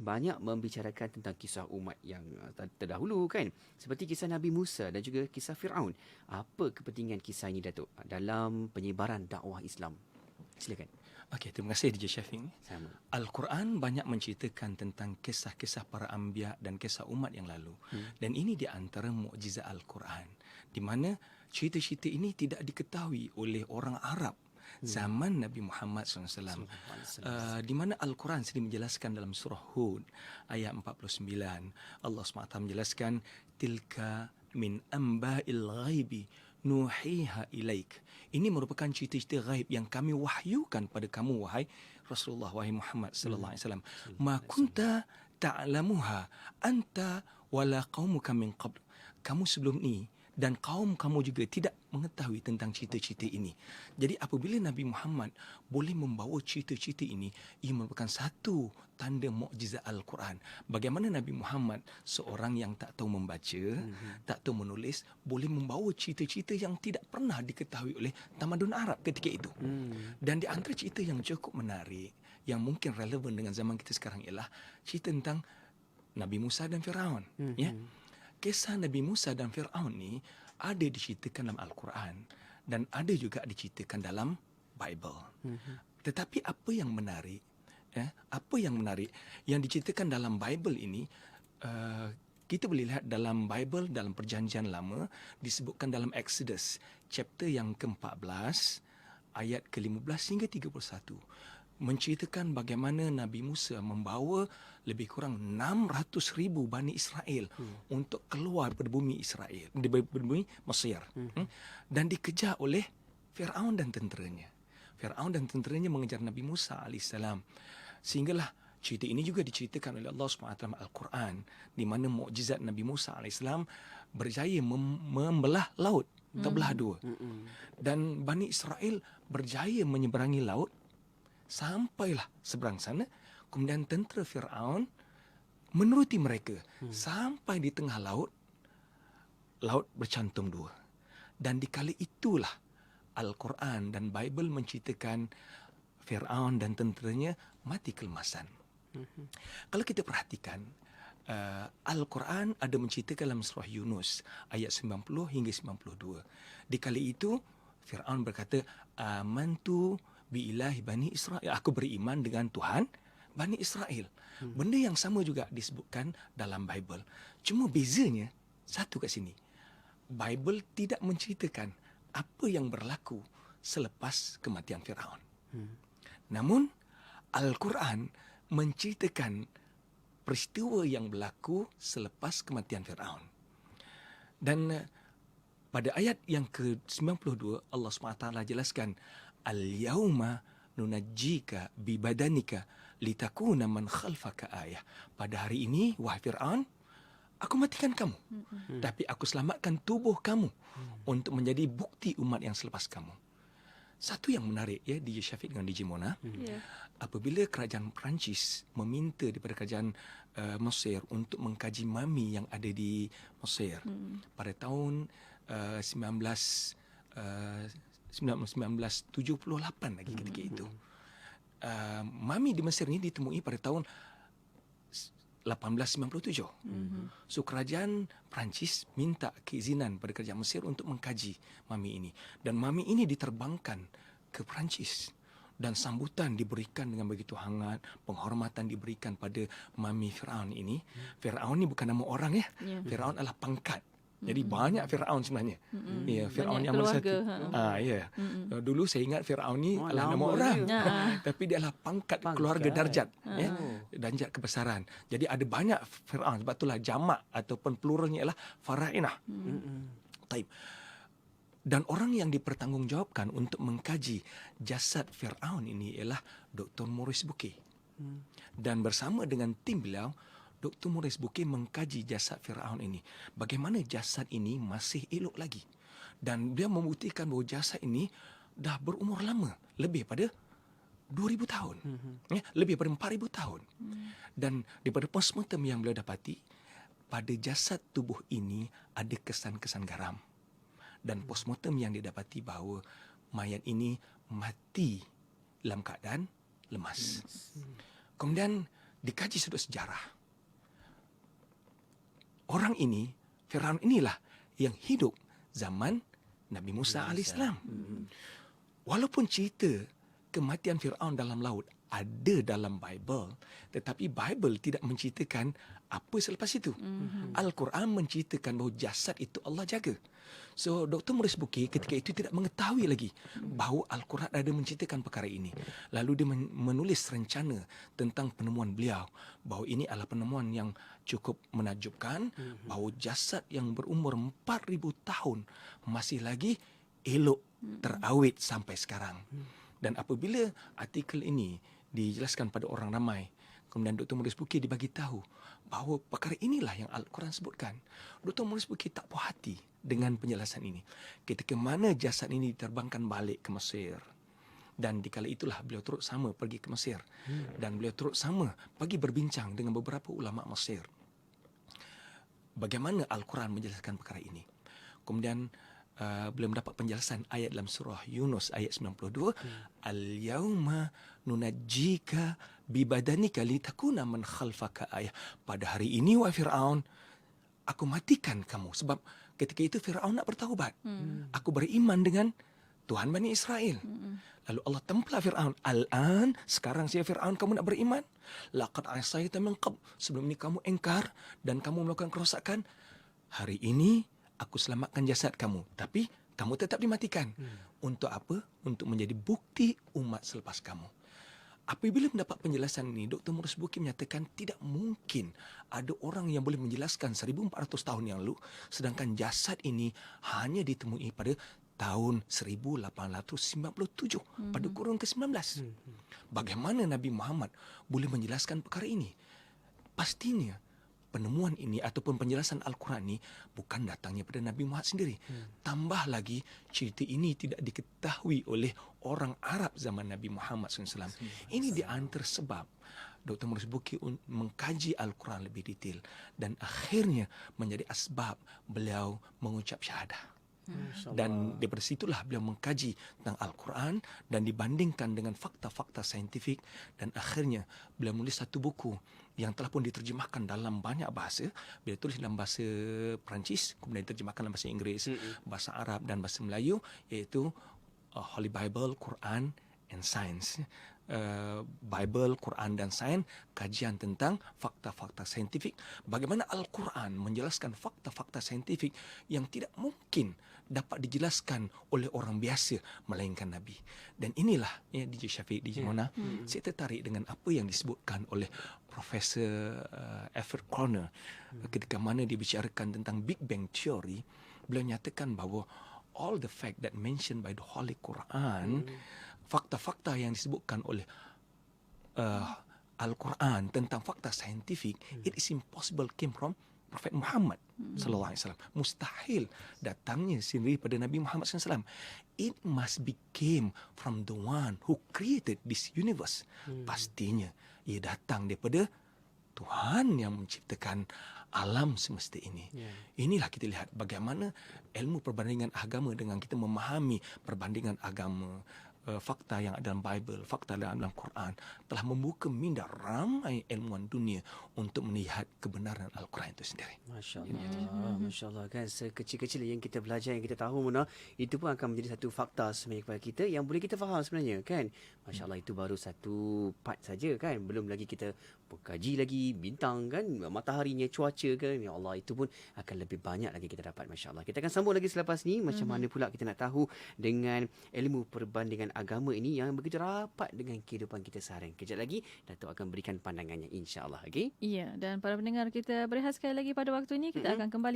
banyak membicarakan tentang kisah umat yang terdahulu kan. Seperti kisah Nabi Musa dan juga kisah Firaun. Apa kepentingan kisah ini Datuk dalam penyebaran dakwah Islam? Silakan. Okey, terima kasih DJ Syafiq. Sama. Al-Quran banyak menceritakan tentang kisah-kisah para anbiya dan kisah umat yang lalu. Dan ini di antara mukjizat Al-Quran, di mana cerita-cerita ini tidak diketahui oleh orang Arab zaman Nabi Muhammad SAW. Di mana Al-Quran sendiri menjelaskan dalam surah Hud ayat 49. Allah SWT menjelaskan, tilka min amba'il ghaibi nuhiha ilaik. Ini merupakan cerita-cerita ghaib yang kami wahyukan pada kamu, wahai Rasulullah, wahai Muhammad sallallahu alaihi wasallam. Ma kunta ta'lamuha anta wala qaumuka min qabl. Kamu sebelum ni dan kaum kamu juga tidak mengetahui tentang cerita-cerita ini. Jadi apabila Nabi Muhammad boleh membawa cerita-cerita ini, ia merupakan satu tanda mukjizat Al-Quran. Bagaimana Nabi Muhammad, seorang yang tak tahu membaca, tak tahu menulis, boleh membawa cerita-cerita yang tidak pernah diketahui oleh tamadun Arab ketika itu. Dan di antara cerita yang cukup menarik, yang mungkin relevan dengan zaman kita sekarang ialah cerita tentang Nabi Musa dan Firaun. Ya. Kisah Nabi Musa dan Firaun ni ada diceritakan dalam Al-Quran dan ada juga diceritakan dalam Bible. Tetapi apa yang menarik, apa yang menarik yang diceritakan dalam Bible ini, kita boleh lihat dalam Bible, dalam Perjanjian Lama disebutkan dalam Exodus chapter yang ke-14 ayat ke-15 hingga 31, menceritakan bagaimana Nabi Musa membawa lebih kurang 600,000 Bani Israel untuk keluar dari bumi Israel, dari bumi Mesir, dan dikejar oleh Firaun dan tenteranya. Firaun dan tenteranya mengejar Nabi Musa AS. Sehinggalah cerita ini juga diceritakan oleh Allah SWT dalam Al-Quran, di mana mukjizat Nabi Musa AS berjaya membelah laut, terbelah dua. Dan Bani Israel berjaya menyeberangi laut, sampailah seberang sana. Kemudian tentera Firaun menuruti mereka sampai di tengah laut, laut bercantum dua. Dan di kali itulah Al-Quran dan Bible menceritakan Firaun dan tenteranya mati kelemasan. Kalau kita perhatikan, Al-Quran ada menceritakan dalam surah Yunus ayat 90 hingga 92. Di kali itu Firaun berkata, amantu bi ilahi Bani Israel. Aku beriman dengan Tuhan Bani Israel. Benda yang sama juga disebutkan dalam Bible. Cuma bezanya satu kat sini. Bible tidak menceritakan apa yang berlaku selepas kematian Firaun. Namun Al-Quran menceritakan peristiwa yang berlaku selepas kematian Firaun. Dan pada ayat yang ke-92 Allah SWT jelaskan, al-yauma nunajjika bi badanika litakuna man khalfaka ayah. Pada hari ini wahai Firaun, aku matikan kamu, tapi aku selamatkan tubuh kamu untuk menjadi bukti umat yang selepas kamu. Satu yang menarik ya DJ Syafiq dengan DJ Mona, apabila kerajaan Perancis meminta daripada kerajaan Mesir untuk mengkaji mami yang ada di Mesir pada tahun 1978 lagi ketika itu. Mami di Mesir ini ditemui pada tahun 1897. So kerajaan Perancis minta keizinan pada kerajaan Mesir untuk mengkaji mami ini. Dan mami ini diterbangkan ke Perancis. Dan sambutan diberikan dengan begitu hangat, penghormatan diberikan pada mami Firaun ini. Firaun ini bukan nama orang ya. Firaun adalah pangkat. Jadi banyak Firaun sebenarnya. Ya, Firaun yang mana satu. Ya. Dulu saya ingat Firaun ni adalah nama orang. Tapi dia adalah pangkat keluarga darjat, ya. Darjat kebesaran. Jadi ada banyak Firaun, sebab itulah jamak ataupun pluralnya ialah farainah. Taib. Dan orang yang dipertanggungjawabkan untuk mengkaji jasad Firaun ini ialah Dr. Maurice Bucaille. Dan bersama dengan tim beliau, Dr. Maurice Bucaille mengkaji jasad Firaun ini. Bagaimana jasad ini masih elok lagi. Dan dia membuktikan bahawa jasad ini dah berumur lama. Lebih pada 2,000 tahun. Ya, lebih pada 4,000 tahun. Dan daripada postmortem yang beliau dapati, pada jasad tubuh ini ada kesan-kesan garam. Dan postmortem yang didapati bahawa mayat ini mati dalam keadaan lemas. Kemudian dikaji sudut sejarah, orang ini, Firaun inilah yang hidup zaman Nabi Musa alaihissalam. Walaupun cerita kematian Firaun dalam laut ada dalam Bible, tetapi Bible tidak menceritakan apa selepas itu. Al-Quran menceritakan bahawa jasad itu Allah jaga. So, Dr. Maurice Buki ketika itu tidak mengetahui lagi bahawa Al-Quran ada menceritakan perkara ini. Lalu dia menulis rencana tentang penemuan beliau, bahawa ini adalah penemuan yang cukup menakjubkan, bahawa jasad yang berumur 4,000 tahun masih lagi elok terawet sampai sekarang. Dan apabila artikel ini dijelaskan pada orang ramai, kemudian Dr. Maurice Buki dibagi tahu bahawa perkara inilah yang Al-Quran sebutkan, Dr. Maurice Buki tak puas hati dengan penjelasan ini. Ketika mana jasad ini diterbangkan balik ke Mesir, dan dikala itulah beliau turut sama pergi ke Mesir, dan beliau turut sama pergi berbincang dengan beberapa ulama Mesir. Bagaimana Al-Quran menjelaskan perkara ini. Kemudian beliau mendapat penjelasan ayat dalam surah Yunus ayat 92, Al-yawma nunajjika bibadanika litakuna man khalfaka ayah. Pada hari ini wahai Firaun, aku matikan kamu sebab ketika itu Firaun nak bertaubat. Aku beriman dengan Tuhan Bani Israel. Lalu Allah templah Firaun. Al-an, sekarang saya Firaun kamu nak beriman? Laqad asaita min qabl. Sebelum ini kamu engkar dan kamu melakukan kerosakan. Hari ini aku selamatkan jasad kamu, tapi kamu tetap dimatikan. Untuk apa? Untuk menjadi bukti umat selepas kamu. Apabila mendapat penjelasan ini, Dr. Maurice Buki menyatakan tidak mungkin ada orang yang boleh menjelaskan 1,400 tahun yang lalu, sedangkan jasad ini hanya ditemui pada tahun 1897, pada kurun ke-19. Bagaimana Nabi Muhammad boleh menjelaskan perkara ini? Pastinya penemuan ini ataupun penjelasan Al-Quran ini bukan datangnya pada Nabi Muhammad sendiri. Tambah lagi, cerita ini tidak diketahui oleh orang Arab zaman Nabi Muhammad SAW. Ini di antara sebab Dr. Maurice Buki mengkaji Al-Quran lebih detail dan akhirnya menjadi asbab beliau mengucap syahadah. Dan daripada situlah beliau mengkaji tentang Al-Quran dan dibandingkan dengan fakta-fakta saintifik, dan akhirnya beliau menulis satu buku yang telah pun diterjemahkan dalam banyak bahasa. Beliau tulis dalam bahasa Perancis, kemudian diterjemahkan dalam bahasa Inggeris, bahasa Arab dan bahasa Melayu, iaitu Holy Bible, Quran and Science. Bible, Quran dan Sains, kajian tentang fakta-fakta saintifik. Bagaimana Al-Quran menjelaskan fakta-fakta saintifik yang tidak mungkin dapat dijelaskan oleh orang biasa melainkan Nabi. Dan inilah ya, DJ Syafiq, DJ Mona, saya tertarik dengan apa yang disebutkan oleh Profesor Everett Corner ketika mana dia bicarakan tentang Big Bang Theory. Beliau nyatakan bahawa all the fact that mentioned by the Holy Quran, fakta-fakta yang disebutkan oleh Al-Quran tentang fakta saintifik, it is impossible came from Prophet Muhammad sallallahu alaihi wasallam. Mustahil datangnya sendiri pada Nabi Muhammad sallallahu alaihi wasallam. It must be came from the one who created this universe. Pastinya ia datang daripada Tuhan yang menciptakan alam semesta ini. Inilah kita lihat bagaimana ilmu perbandingan agama dengan kita memahami perbandingan agama, fakta yang ada dalam Bible, fakta dalam Quran telah membuka minda ramai ilmuwan dunia untuk melihat kebenaran Al-Quran itu sendiri. Masya Allah, Masya Allah kan, sekecil-kecil yang kita belajar, yang kita tahu Mona, itu pun akan menjadi satu fakta sebenarnya kepada kita yang boleh kita faham sebenarnya kan. Masya Allah, itu baru satu part saja kan, belum lagi kita kaji lagi bintang kan, mataharinya, cuaca kan. Ya Allah, itu pun akan lebih banyak lagi kita dapat. Masya Allah, kita akan sambung lagi selepas ni macam mana pula kita nak tahu dengan ilmu perbandingan agama ini yang begitu rapat dengan kehidupan kita seharian. Kejap lagi Datuk akan berikan pandangannya, insya-Allah. Okey? Ya, dan para pendengar kita berehat sekali lagi pada waktu ini. Kita akan kembali